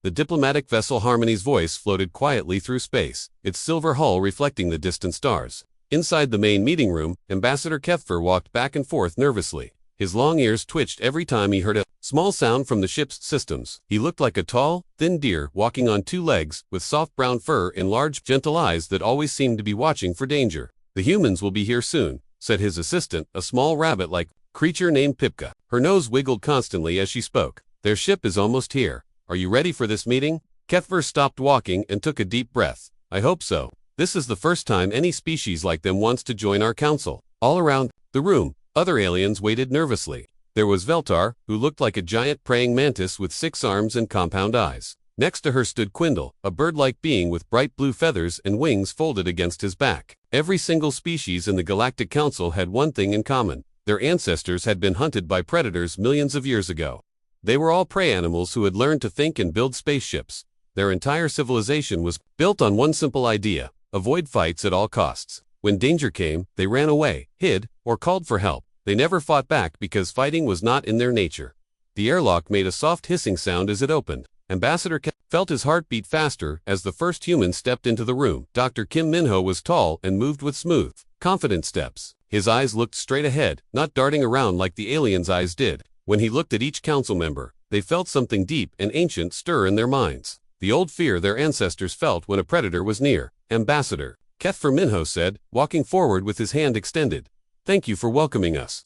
The diplomatic vessel Harmony's voice floated quietly through space, its silver hull reflecting the distant stars. Inside the main meeting room, Ambassador Kethfer walked back and forth nervously. His long ears twitched every time he heard a small sound from the ship's systems. He looked like a tall, thin deer walking on two legs, with soft brown fur and large, gentle eyes that always seemed to be watching for danger. "The humans will be here soon," said his assistant, a small rabbit-like creature named Pipka. Her nose wiggled constantly as she spoke. "Their ship is almost here. Are you ready for this meeting?" Kethfer stopped walking and took a deep breath. "I hope so. This is the first time any species like them wants to join our council." All around the room, other aliens waited nervously. There was Veltar, who looked like a giant praying mantis with 6 arms and compound eyes. Next to her stood Quindle, a bird-like being with bright blue feathers and wings folded against his back. Every single species in the Galactic Council had one thing in common. Their ancestors had been hunted by predators millions of years ago. They were all prey animals who had learned to think and build spaceships. Their entire civilization was built on one simple idea: avoid fights at all costs. When danger came, they ran away, hid, or called for help. They never fought back because fighting was not in their nature. The airlock made a soft hissing sound as it opened. Ambassador felt his heart beat faster as the first human stepped into the room. Dr. Kim Minho was tall and moved with smooth, confident steps. His eyes looked straight ahead, not darting around like the aliens' eyes did. When he looked at each council member, they felt something deep and ancient stir in their minds. The old fear their ancestors felt when a predator was near. "Ambassador," Kethfer Minho said, walking forward with his hand extended. "Thank you for welcoming us.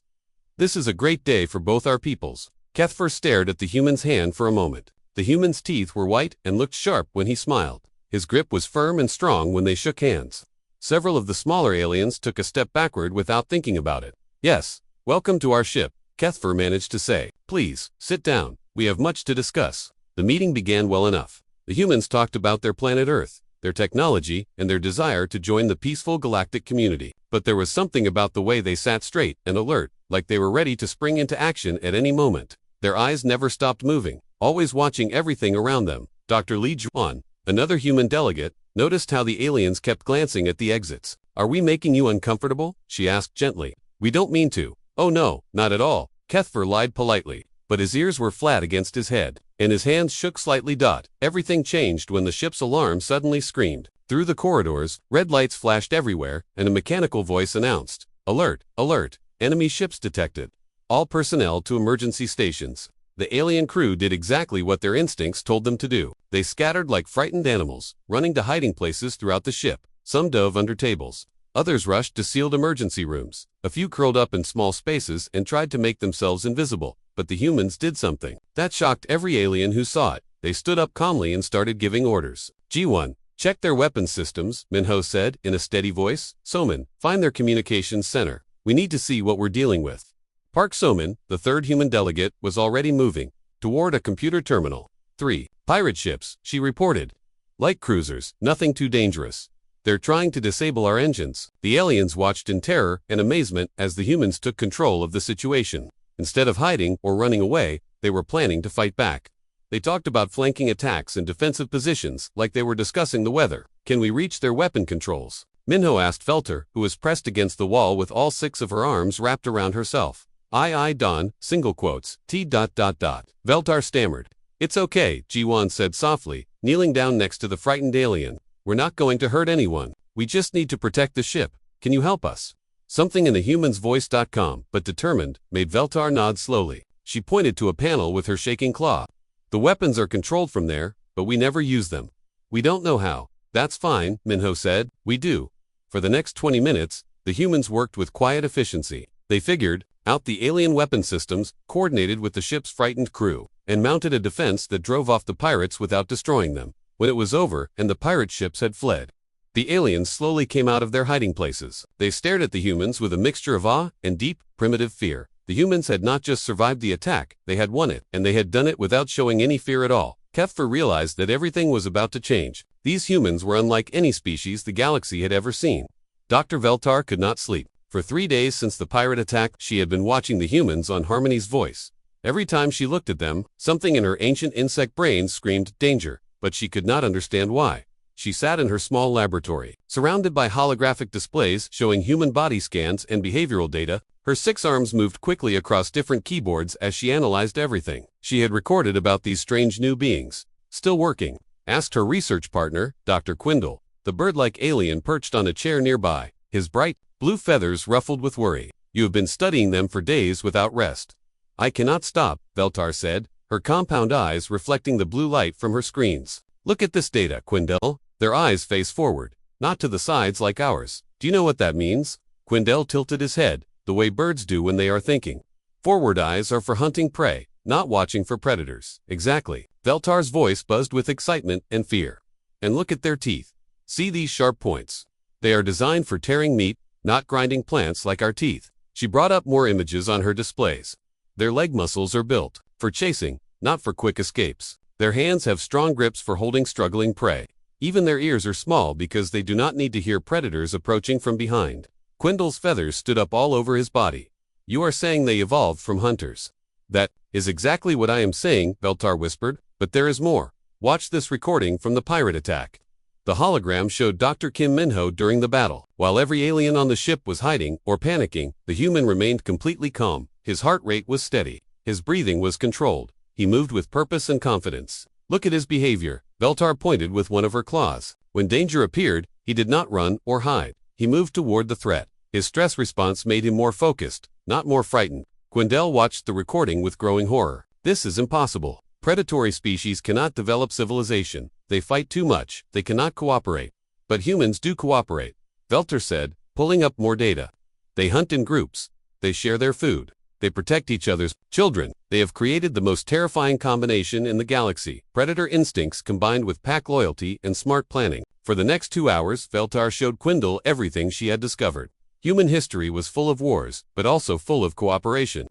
This is a great day for both our peoples." Kethfer stared at the human's hand for a moment. The human's teeth were white and looked sharp when he smiled. His grip was firm and strong when they shook hands. Several of the smaller aliens took a step backward without thinking about it. "Yes, welcome to our ship," Kethfer managed to say. "Please, sit down. We have much to discuss." The meeting began well enough. The humans talked about their planet Earth, their technology, and their desire to join the peaceful galactic community. But there was something about the way they sat straight and alert, like they were ready to spring into action at any moment. Their eyes never stopped moving, always watching everything around them. Dr. Li Juan, another human delegate, noticed how the aliens kept glancing at the exits. "Are we making you uncomfortable?" she asked gently. "We don't mean to." "Oh no, not at all," Kethfer lied politely, but his ears were flat against his head, and his hands shook slightly. Everything changed when the ship's alarm suddenly screamed. Through the corridors, red lights flashed everywhere, and a mechanical voice announced, "Alert, alert, enemy ships detected. All personnel to emergency stations." The alien crew did exactly what their instincts told them to do. They scattered like frightened animals, running to hiding places throughout the ship. Some dove under tables. Others rushed to sealed emergency rooms. A few curled up in small spaces and tried to make themselves invisible. But the humans did something that shocked every alien who saw it. They stood up calmly and started giving orders. "G1, check their weapons systems," Minho said in a steady voice. "Soman, find their communications center. We need to see what we're dealing with." Park Soman, the third human delegate, was already moving toward a computer terminal. 3 pirate ships, she reported. "Light cruisers, nothing too dangerous. They're trying to disable our engines." The aliens watched in terror and amazement as the humans took control of the situation. Instead of hiding or running away, they were planning to fight back. They talked about flanking attacks and defensive positions like they were discussing the weather. "Can we reach their weapon controls?" Minho asked Veltar, who was pressed against the wall with all 6 of her arms wrapped around herself. "I Don, single quotes, T. Veltar stammered. "It's okay," G1 said softly, kneeling down next to the frightened alien. "We're not going to hurt anyone. We just need to protect the ship. Can you help us?" Something in the human's voice, calm but determined, made Veltar nod slowly. She pointed to a panel with her shaking claw. "The weapons are controlled from there, but we never use them. We don't know how." "That's fine," Minho said. "We do." For the next 20 minutes, the humans worked with quiet efficiency. They figured out the alien weapon systems, coordinated with the ship's frightened crew, and mounted a defense that drove off the pirates without destroying them. When it was over and the pirate ships had fled, the aliens slowly came out of their hiding places. They stared at the humans with a mixture of awe and deep, primitive fear. The humans had not just survived the attack, they had won it, and they had done it without showing any fear at all. Kethfer realized that everything was about to change. These humans were unlike any species the galaxy had ever seen. Dr. Veltar could not sleep. For 3 days since the pirate attack, she had been watching the humans on Harmony's voice. Every time she looked at them, something in her ancient insect brain screamed danger, but she could not understand why. She sat in her small laboratory, surrounded by holographic displays showing human body scans and behavioral data. Her 6 arms moved quickly across different keyboards as she analyzed everything she had recorded about these strange new beings. Still working? Asked her research partner, Dr. Quindle, the bird-like alien perched on a chair nearby, his bright, blue feathers ruffled with worry. You have been studying them for days without rest. I cannot stop, Veltar said, her compound eyes reflecting the blue light from her screens. Look at this data, Quindel. Their eyes face forward, not to the sides like ours. Do you know what that means? Quindel tilted his head, the way birds do when they are thinking. Forward eyes are for hunting prey, not watching for predators. Exactly. Veltar's voice buzzed with excitement and fear. And look at their teeth. See these sharp points. They are designed for tearing meat, not grinding plants like our teeth. She brought up more images on her displays. Their leg muscles are built for chasing, not for quick escapes. Their hands have strong grips for holding struggling prey. Even their ears are small because they do not need to hear predators approaching from behind. Quindle's feathers stood up all over his body. You are saying they evolved from hunters. That is exactly what I am saying, Veltar whispered, but there is more. Watch this recording from the pirate attack. The hologram showed Dr. Kim Minho during the battle. While every alien on the ship was hiding or panicking, the human remained completely calm. His heart rate was steady. His breathing was controlled. He moved with purpose and confidence. Look at his behavior. Veltar pointed with one of her claws. When danger appeared, he did not run or hide. He moved toward the threat. His stress response made him more focused, not more frightened. Quindel watched the recording with growing horror. This is impossible. Predatory species cannot develop civilization. They fight too much. They cannot cooperate. But humans do cooperate, Veltar said, pulling up more data. They hunt in groups. They share their food. They protect each other's children. They have created the most terrifying combination in the galaxy. Predator instincts combined with pack loyalty and smart planning. For the next 2 hours, Veltar showed Quindle everything she had discovered. Human history was full of wars, but also full of cooperation.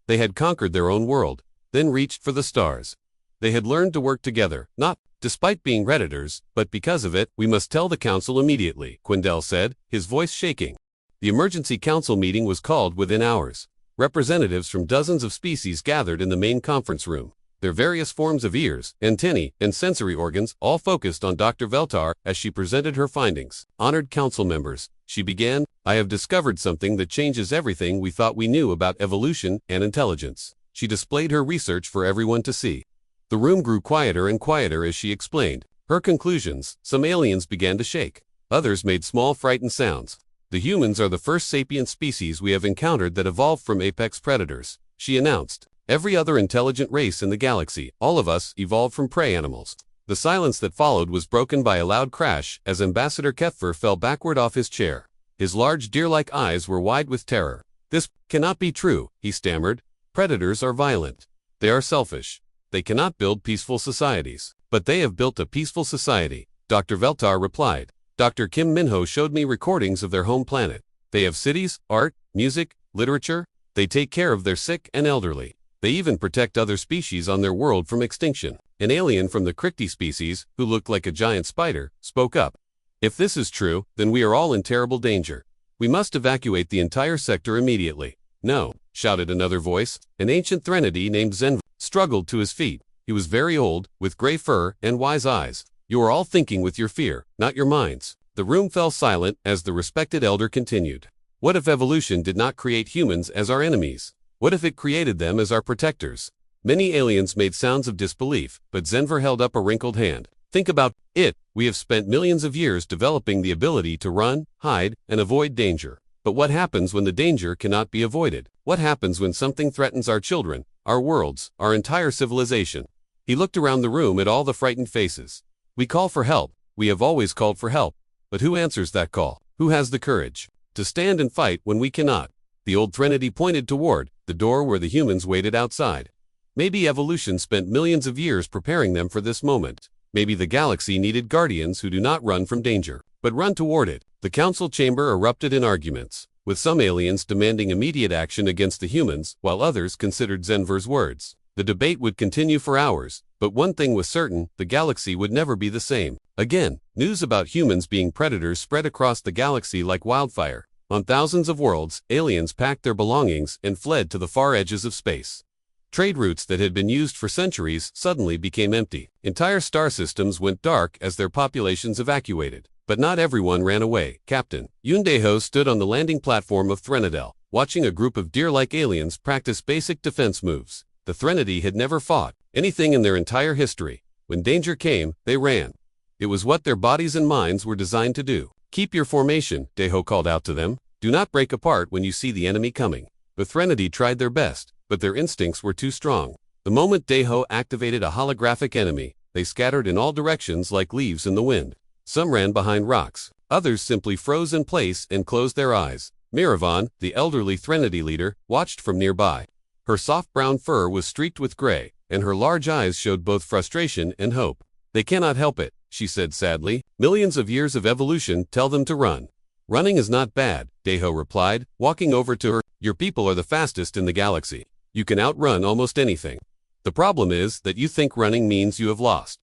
They had conquered their own world, then reached for the stars. They had learned to work together, not despite being predators, but because of it. We must tell the council immediately, Quindel said, his voice shaking. The emergency council meeting was called within hours. Representatives from dozens of species gathered in the main conference room. Their various forms of ears, antennae, and sensory organs all focused on Dr. Veltar as she presented her findings. Honored council members, she began, I have discovered something that changes everything we thought we knew about evolution and intelligence. She displayed her research for everyone to see. The room grew quieter and quieter as she explained her conclusions. Some aliens began to shake. Others made small frightened sounds. The humans are the first sapient species we have encountered that evolved from apex predators, she announced. Every other intelligent race in the galaxy, all of us, evolved from prey animals. The silence that followed was broken by a loud crash as Ambassador Keffer fell backward off his chair. His large deer-like eyes were wide with terror. This cannot be true, he stammered. Predators are violent. They are selfish. They cannot build peaceful societies. But they have built a peaceful society, Dr. Veltar replied. Dr. Kim Minho showed me recordings of their home planet. They have cities, art, music, literature. They take care of their sick and elderly. They even protect other species on their world from extinction. An alien from the Krikti species, who looked like a giant spider, spoke up. If this is true, then we are all in terrible danger. We must evacuate the entire sector immediately. No, shouted another voice. An ancient threnody named Zenv struggled to his feet. He was very old, with gray fur and wise eyes. You are all thinking with your fear, not your minds. The room fell silent as the respected elder continued. What if evolution did not create humans as our enemies? What if it created them as our protectors? Many aliens made sounds of disbelief, but Zenver held up a wrinkled hand. Think about it. We have spent millions of years developing the ability to run, hide, and avoid danger. But what happens when the danger cannot be avoided? What happens when something threatens our children, our worlds, our entire civilization? He looked around the room at all the frightened faces. We call for help. We have always called for help. But who answers that call? Who has the courage to stand and fight when we cannot? The old threnody pointed toward the door where the humans waited outside. Maybe evolution spent millions of years preparing them for this moment. Maybe the galaxy needed guardians who do not run from danger, but run toward it. The council chamber erupted in arguments, with some aliens demanding immediate action against the humans, while others considered Zenver's words. The debate would continue for hours, but one thing was certain, the galaxy would never be the same. Again, news about humans being predators spread across the galaxy like wildfire. On thousands of worlds, aliens packed their belongings and fled to the far edges of space. Trade routes that had been used for centuries suddenly became empty. Entire star systems went dark as their populations evacuated. But not everyone ran away. Captain Yundeho stood on the landing platform of Threnodel, watching a group of deer-like aliens practice basic defense moves. The Threnody had never fought anything in their entire history. When danger came, they ran. It was what their bodies and minds were designed to do. Keep your formation, Deho called out to them. Do not break apart when you see the enemy coming. The Threnody tried their best, but their instincts were too strong. The moment Deho activated a holographic enemy, they scattered in all directions like leaves in the wind. Some ran behind rocks. Others simply froze in place and closed their eyes. Miravan, the elderly Threnody leader, watched from nearby. Her soft brown fur was streaked with gray, and her large eyes showed both frustration and hope. They cannot help it, she said sadly. Millions of years of evolution tell them to run. Running is not bad, Deho replied, walking over to her. Your people are the fastest in the galaxy. You can outrun almost anything. The problem is that you think running means you have lost.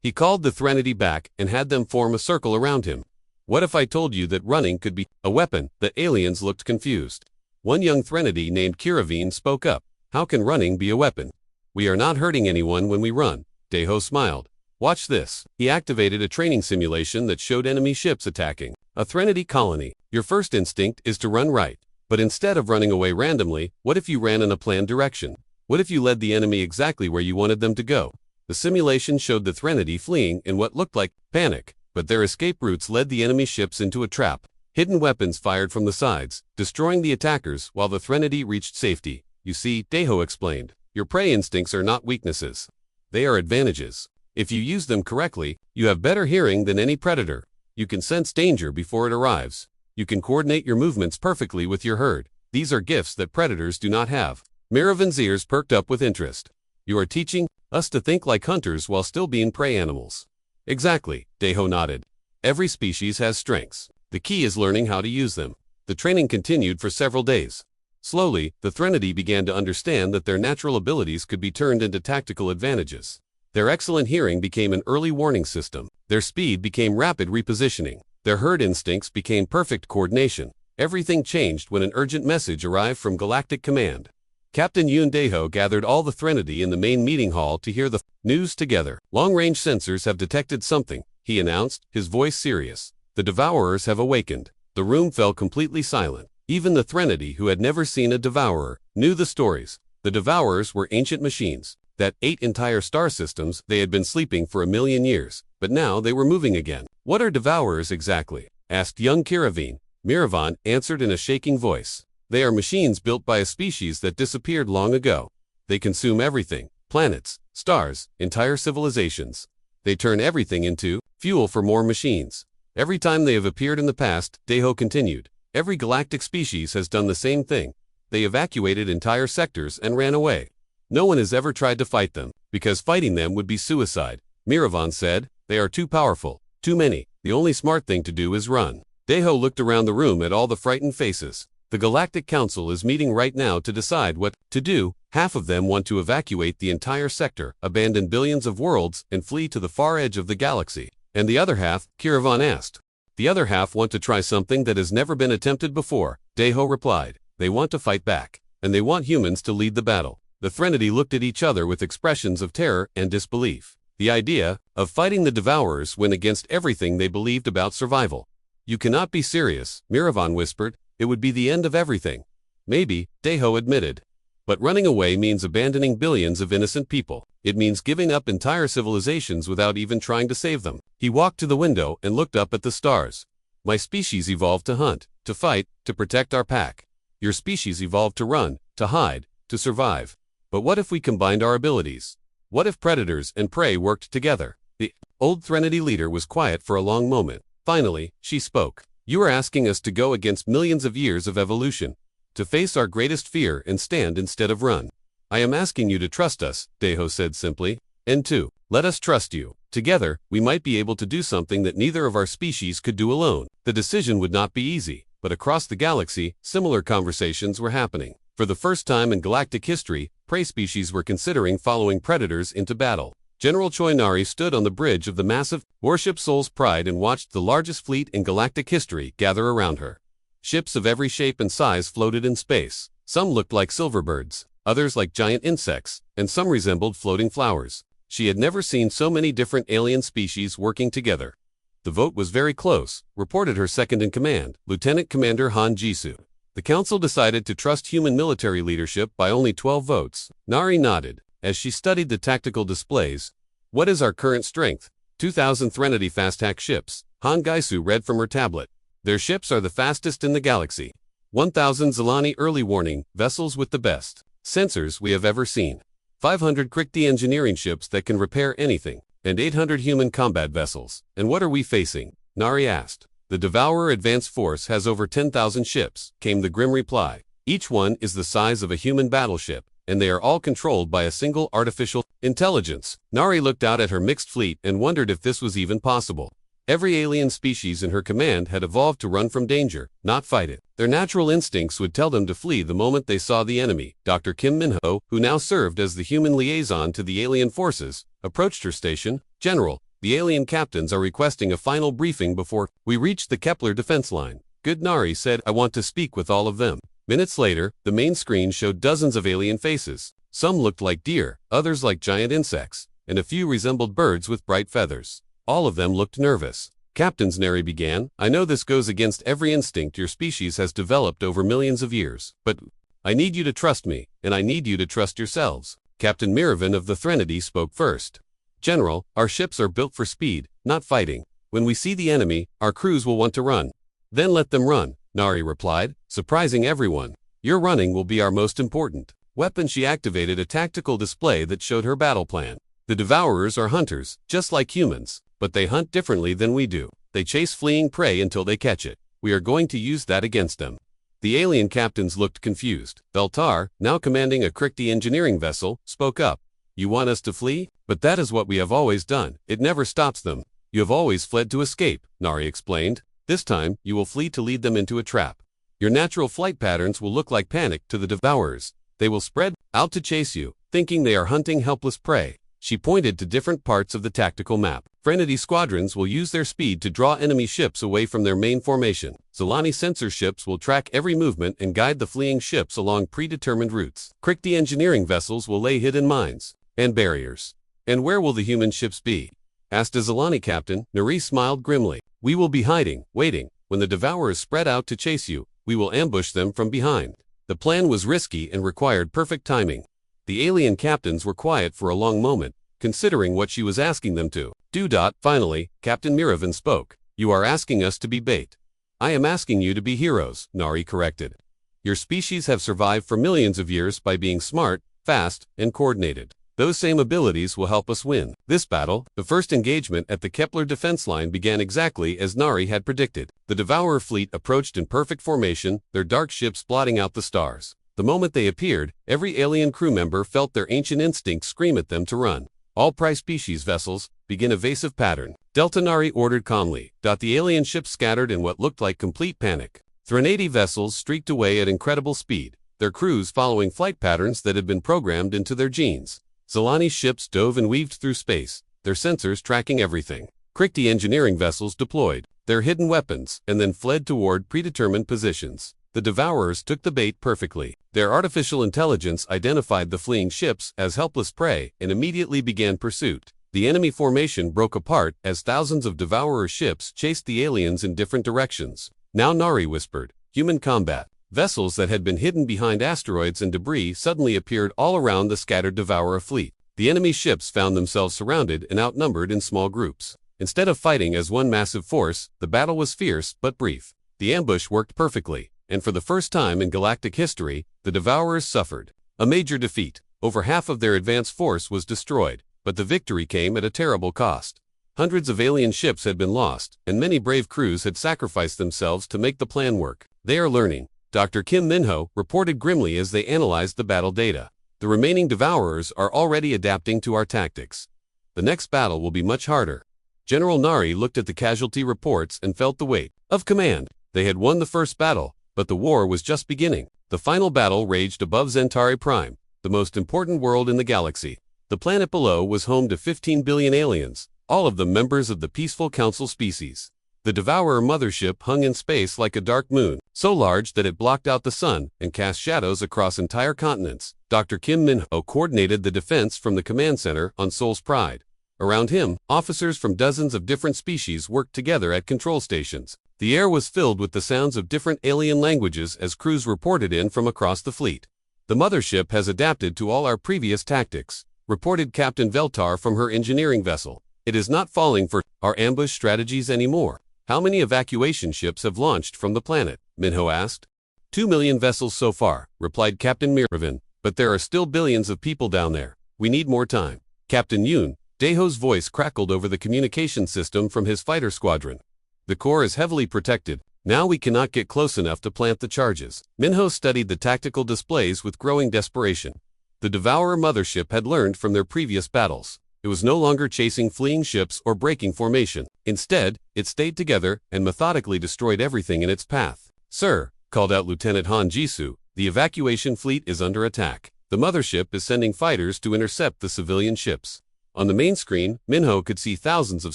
He called the Threnody back and had them form a circle around him. What if I told you that running could be a weapon? The aliens looked confused. One young Threnody named Kiravine spoke up. How can running be a weapon? We are not hurting anyone when we run. Deho smiled. Watch this. He activated a training simulation that showed enemy ships attacking a Threnody colony. Your first instinct is to run right. But instead of running away randomly, what if you ran in a planned direction? What if you led the enemy exactly where you wanted them to go? The simulation showed the Threnody fleeing in what looked like panic, but their escape routes led the enemy ships into a trap. Hidden weapons fired from the sides, destroying the attackers while the Threnody reached safety. You see, Deho explained, your prey instincts are not weaknesses. They are advantages. If you use them correctly, you have better hearing than any predator. You can sense danger before it arrives. You can coordinate your movements perfectly with your herd. These are gifts that predators do not have. Miravan's ears perked up with interest. You are teaching us to think like hunters while still being prey animals. Exactly, Deho nodded. Every species has strengths. The key is learning how to use them. The training continued for several days. Slowly, the Threnody began to understand that their natural abilities could be turned into tactical advantages. Their excellent hearing became an early warning system. Their speed became rapid repositioning. Their herd instincts became perfect coordination. Everything changed when an urgent message arrived from Galactic Command. Captain Yoon Deho gathered all the Threnody in the main meeting hall to hear the news together. Long-range sensors have detected something, he announced, his voice serious. The Devourers have awakened. The room fell completely silent. Even the Threnody, who had never seen a Devourer, knew the stories. The Devourers were ancient machines that ate entire star systems. They had been sleeping for 1,000,000 years, but now they were moving again. What are Devourers exactly? Asked young Kiravine. Miravan answered in a shaking voice. They are machines built by a species that disappeared long ago. They consume everything, planets, stars, entire civilizations. They turn everything into fuel for more machines. Every time they have appeared in the past, Deho continued, every galactic species has done the same thing. They evacuated entire sectors and ran away. No one has ever tried to fight them, because fighting them would be suicide. Miravan said, they are too powerful, too many. The only smart thing to do is run. Deho looked around the room at all the frightened faces. The Galactic Council is meeting right now to decide what to do. Half of them want to evacuate the entire sector, abandon billions of worlds, and flee to the far edge of the galaxy. And the other half, Kiravan asked. The other half want to try something that has never been attempted before, Deho replied. They want to fight back, and they want humans to lead the battle. The Threnody looked at each other with expressions of terror and disbelief. The idea of fighting the Devourers went against everything they believed about survival. You cannot be serious, Miravan whispered. It would be the end of everything. Maybe, Deho admitted. But running away means abandoning billions of innocent people. It means giving up entire civilizations without even trying to save them. He walked to the window and looked up at the stars. My species evolved to hunt, to fight, to protect our pack. Your species evolved to run, to hide, to survive. But what if we combined our abilities? What if predators and prey worked together? The old Threnody leader was quiet for a long moment. Finally, she spoke. You are asking us to go against millions of years of evolution, to face our greatest fear and stand instead of run. I am asking you to trust us, Deho said simply. And two, let us trust you. Together, we might be able to do something that neither of our species could do alone. The decision would not be easy, but across the galaxy, similar conversations were happening. For the first time in galactic history, prey species were considering following predators into battle. General Choi Nari stood on the bridge of the massive warship Soul's Pride and watched the largest fleet in galactic history gather around her. Ships of every shape and size floated in space. Some looked like silverbirds, others like giant insects, and some resembled floating flowers. She had never seen so many different alien species working together. The vote was very close, reported her second-in-command, Lieutenant Commander Han Jisoo. The council decided to trust human military leadership by only 12 votes. Nari nodded. As she studied the tactical displays, What is our current strength? 2,000 Threnody fast-hack ships. Han Gaisu read from her tablet. Their ships are the fastest in the galaxy. 1,000 Zilani early warning vessels with the best sensors we have ever seen. 500 Krikti engineering ships that can repair anything. And 800 human combat vessels. And what are we facing? Nari asked. The Devourer Advance Force has over 10,000 ships, came the grim reply. Each one is the size of a human battleship, and they are all controlled by a single artificial intelligence. Nari looked out at her mixed fleet and wondered if this was even possible. Every alien species in her command had evolved to run from danger, not fight it. Their natural instincts would tell them to flee the moment they saw the enemy. Dr. Kim Min-ho, who now served as the human liaison to the alien forces, approached her station. General, the alien captains are requesting a final briefing before we reach the Kepler defense line. Good, Nari said. I want to speak with all of them. Minutes later, the main screen showed dozens of alien faces. Some looked like deer, others like giant insects, and a few resembled birds with bright feathers. All of them looked nervous. Captains, Nari began, I know this goes against every instinct your species has developed over millions of years, but I need you to trust me, and I need you to trust yourselves. Captain Miravan of the Threnody spoke first. General, our ships are built for speed, not fighting. When we see the enemy, our crews will want to run. Then let them run, Nari replied, surprising everyone. Your running will be our most important weapon. She activated a tactical display that showed her battle plan. The Devourers are hunters, just like humans, but they hunt differently than we do. They chase fleeing prey until they catch it. We are going to use that against them. The alien captains looked confused. Beltar, now commanding a Krikti engineering vessel, spoke up. You want us to flee? But that is what we have always done. It never stops them. You have always fled to escape, Nari explained. This time, you will flee to lead them into a trap. Your natural flight patterns will look like panic to the Devourers. They will spread out to chase you, thinking they are hunting helpless prey. She pointed to different parts of the tactical map. Threnody squadrons will use their speed to draw enemy ships away from their main formation. Zilani sensor ships will track every movement and guide the fleeing ships along predetermined routes. Krikti engineering vessels will lay hidden mines and barriers. And where will the human ships be? Asked a Zilani captain. Nari smiled grimly. We will be hiding, waiting. When the Devourers spread out to chase you, we will ambush them from behind. The plan was risky and required perfect timing. The alien captains were quiet for a long moment, considering what she was asking them to do. Finally, Captain Miravan spoke. You are asking us to be bait. I am asking you to be heroes, Nari corrected. Your species have survived for millions of years by being smart, fast, and coordinated. Those same abilities will help us win this battle. The first engagement at the Kepler defense line began exactly as Nari had predicted. The Devourer fleet approached in perfect formation, their dark ships blotting out the stars. The moment they appeared, every alien crew member felt their ancient instinct scream at them to run. All Prime-species vessels, begin evasive pattern. Delta, Nari ordered calmly. The alien ships scattered in what looked like complete panic. Threnody vessels streaked away at incredible speed, their crews following flight patterns that had been programmed into their genes. Zilani ships dove and weaved through space, their sensors tracking everything. Krikti engineering vessels deployed their hidden weapons and then fled toward predetermined positions. The Devourers took the bait perfectly. Their artificial intelligence identified the fleeing ships as helpless prey and immediately began pursuit. The enemy formation broke apart as thousands of Devourer ships chased the aliens in different directions. Now, Nari whispered, human combat. Vessels that had been hidden behind asteroids and debris suddenly appeared all around the scattered Devourer fleet. The enemy ships found themselves surrounded and outnumbered in small groups. Instead of fighting as one massive force, the battle was fierce but brief. The ambush worked perfectly, and for the first time in galactic history, the Devourers suffered a major defeat. Over half of their advance force was destroyed, but the victory came at a terrible cost. Hundreds of alien ships had been lost, and many brave crews had sacrificed themselves to make the plan work. They are learning, Dr. Kim Min-ho reported grimly as they analyzed the battle data. The remaining Devourers are already adapting to our tactics. The next battle will be much harder. General Nari looked at the casualty reports and felt the weight of command. They had won the first battle, but the war was just beginning. The final battle raged above Zentari Prime, the most important world in the galaxy. The planet below was home to 15 billion aliens, all of them members of the Peaceful Council species. The Devourer mothership hung in space like a dark moon, so large that it blocked out the sun and cast shadows across entire continents. Dr. Kim Min-ho coordinated the defense from the command center on Sol's Pride. Around him, officers from dozens of different species worked together at control stations. The air was filled with the sounds of different alien languages as crews reported in from across the fleet. The mothership has adapted to all our previous tactics. reported Captain Veltar from her engineering vessel. It is not falling for our ambush strategies anymore. How many evacuation ships have launched from the planet? Minho asked. 2 million vessels so far, replied Captain Miravan, but there are still billions of people down there. We need more time. Captain Yoon, Daeho's voice crackled over the communication system from his fighter squadron. The core is heavily protected. Now we cannot get close enough to plant the charges. Minho studied the tactical displays with growing desperation. The Devourer mothership had learned from their previous battles. It was no longer chasing fleeing ships or breaking formation. Instead, it stayed together and methodically destroyed everything in its path. Sir, called out Lieutenant Han Jisoo, the evacuation fleet is under attack. The mothership is sending fighters to intercept the civilian ships. On the main screen, Minho could see thousands of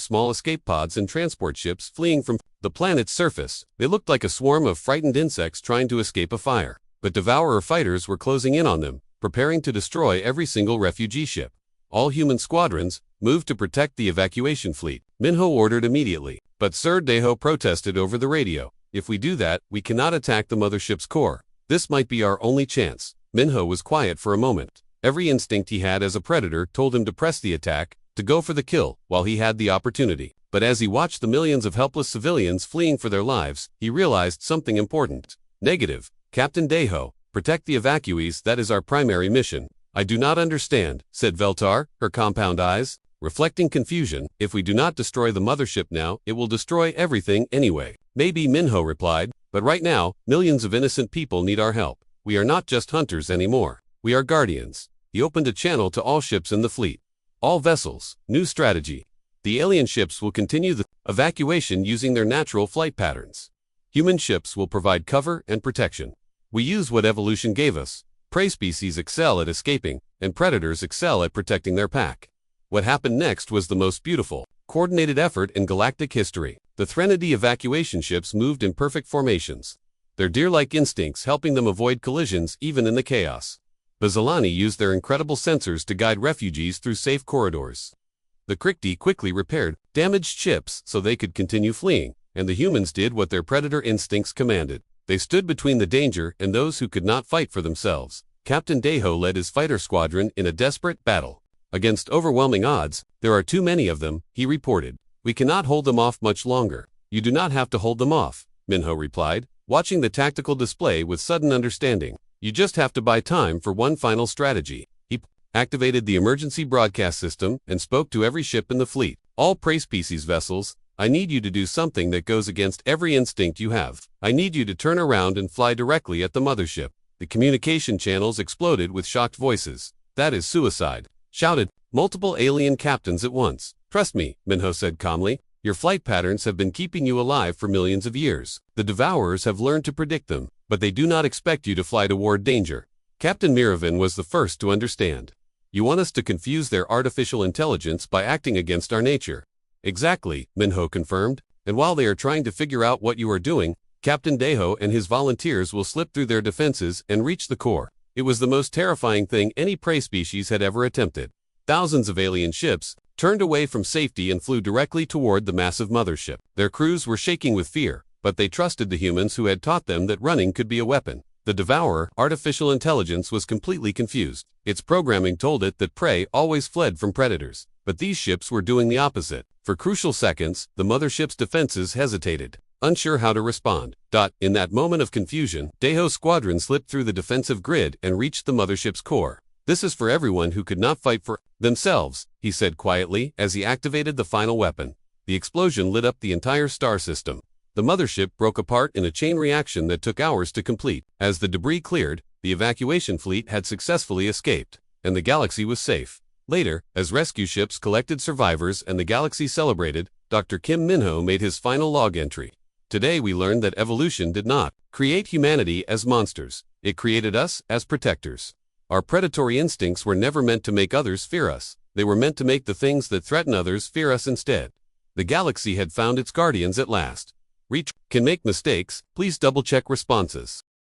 small escape pods and transport ships fleeing from the planet's surface. They looked like a swarm of frightened insects trying to escape a fire. But Devourer fighters were closing in on them, preparing to destroy every single refugee ship. All human squadrons moved to protect the evacuation fleet. Minho ordered immediately. But Sir Daeho protested over the radio. If we do that, we cannot attack the mothership's core. This might be our only chance. Minho was quiet for a moment. Every instinct he had as a predator told him to press the attack, to go for the kill, while he had the opportunity. But as he watched the millions of helpless civilians fleeing for their lives, he realized something important. Negative. Captain Daeho, protect the evacuees, that is our primary mission. I do not understand, said Veltar, her compound eyes, reflecting confusion. If we do not destroy the mothership now, it will destroy everything anyway. Maybe, Minho replied, but right now, millions of innocent people need our help. We are not just hunters anymore. We are guardians. He opened a channel to all ships in the fleet. All vessels. New strategy. The alien ships will continue the evacuation using their natural flight patterns. Human ships will provide cover and protection. We use what evolution gave us. Prey species excel at escaping, and predators excel at protecting their pack. What happened next was the most beautiful, coordinated effort in galactic history. The Threnody evacuation ships moved in perfect formations, their deer-like instincts helping them avoid collisions even in the chaos. Bazalani used their incredible sensors to guide refugees through safe corridors. The Krikti quickly repaired damaged ships so they could continue fleeing, and the humans did what their predator instincts commanded. They stood between the danger and those who could not fight for themselves. Captain Daeho led his fighter squadron in a desperate battle. Against overwhelming odds, there are too many of them, he reported. We cannot hold them off much longer. You do not have to hold them off, Minho replied, watching the tactical display with sudden understanding. You just have to buy time for one final strategy. He activated the emergency broadcast system and spoke to every ship in the fleet. All prey species vessels, I need you to do something that goes against every instinct you have. I need you to turn around and fly directly at the mothership. The communication channels exploded with shocked voices. That is suicide, shouted multiple alien captains at once. Trust me, Minho said calmly. Your flight patterns have been keeping you alive for millions of years. The Devourers have learned to predict them, but they do not expect you to fly toward danger. Captain Miravan was the first to understand. You want us to confuse their artificial intelligence by acting against our nature. Exactly, Minho confirmed. And while they are trying to figure out what you are doing, Captain Daeho and his volunteers will slip through their defenses and reach the core. It was the most terrifying thing any prey species had ever attempted. Thousands of alien ships turned away from safety and flew directly toward the massive mothership. Their crews were shaking with fear, but they trusted the humans who had taught them that running could be a weapon. The Devourer artificial intelligence was completely confused. Its programming told it that prey always fled from predators, but these ships were doing the opposite. For crucial seconds, the mothership's defenses hesitated, unsure how to respond. In that moment of confusion, Daeho's squadron slipped through the defensive grid and reached the mothership's core. This is for everyone who could not fight for themselves, he said quietly as he activated the final weapon. The explosion lit up the entire star system. The mothership broke apart in a chain reaction that took hours to complete. As the debris cleared, the evacuation fleet had successfully escaped, and the galaxy was safe. Later, as rescue ships collected survivors and the galaxy celebrated, Dr. Kim Minho made his final log entry. Today we learned that evolution did not create humanity as monsters. It created us as protectors. Our predatory instincts were never meant to make others fear us. They were meant to make the things that threaten others fear us instead. The galaxy had found its guardians at last. Reach can make mistakes. Please double-check responses.